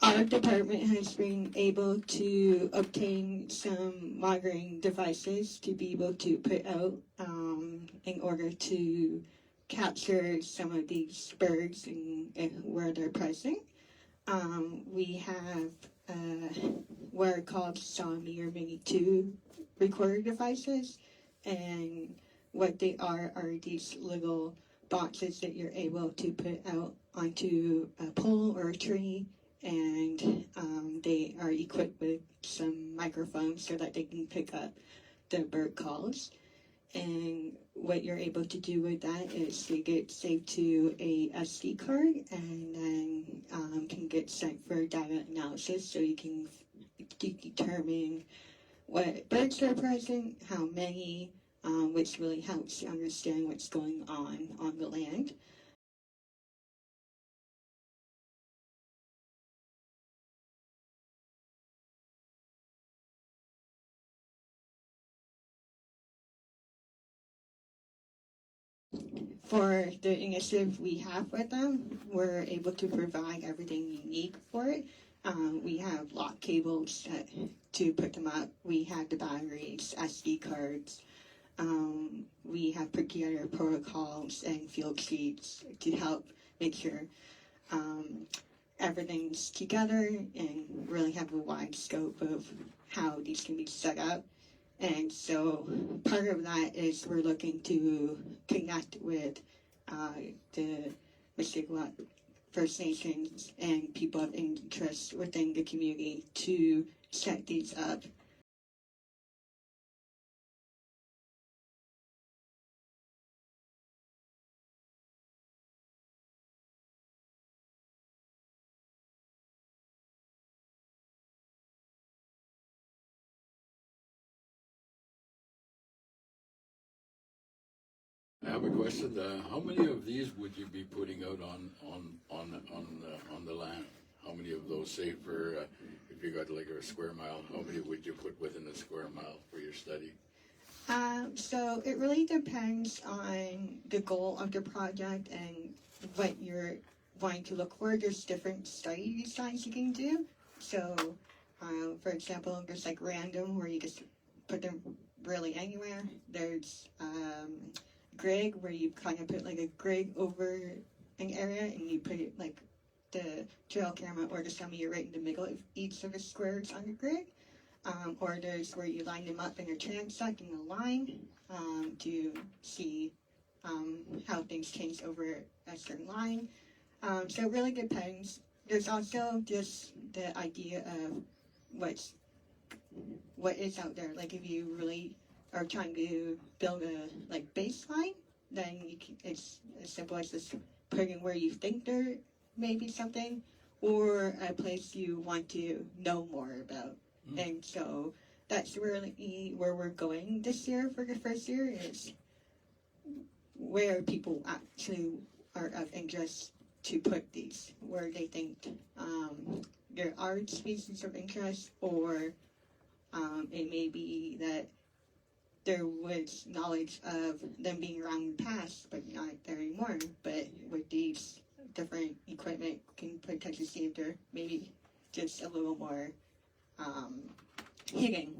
Our department has been able to obtain some monitoring devices to be able to put out in order to capture some of these birds and where they're present. We have what are called Sami or Mini 2 recorder devices, and what they are these little boxes that you're able to put out onto a pole or a tree, and they are equipped with some microphones so that they can pick up the bird calls. And what you're able to do with that is they get saved to a SD card, and then can get sent for data analysis, so you can determine what birds are present, how many, which really helps you understand what's going on the land. For the initiative we have with them, we're able to provide everything you need for it. We have lock cables to put them up. We have the batteries, SD cards. We have put together protocols and field sheets to help make sure everything's together and really have a wide scope of how these can be set up. And so part of that is we're looking to connect with the Mushkegowuk First Nations and people of interest within the community to set these up. I have a question. How many of these would you be putting out on the land? How many of those, say, for if you got like a square mile, how many would you put within a square mile for your study? So it really depends on the goal of the project and what you're wanting to look for. There's different study designs you can do. So, for example, there's like random, where you just put them really anywhere. There's grid, where you kind of put like a grid over an area, and you put it like the trail camera or the semi right in the middle of each of the squares on the grid. Or there's where you line them up in a transect in a line to see how things change over a certain line. So it really depends. There's also just the idea of what is out there. Like if you really are trying to build a like baseline, then it's as simple as just putting where you think there may be something, or a place you want to know more about. And so that's really where we're going this year for the first year, is where people actually are of interest to put these, where they think there are species of interest, or it may be that there was knowledge of them being around in the past, but not there anymore. But with these different equipment, can potentially see if they're maybe just a little more hidden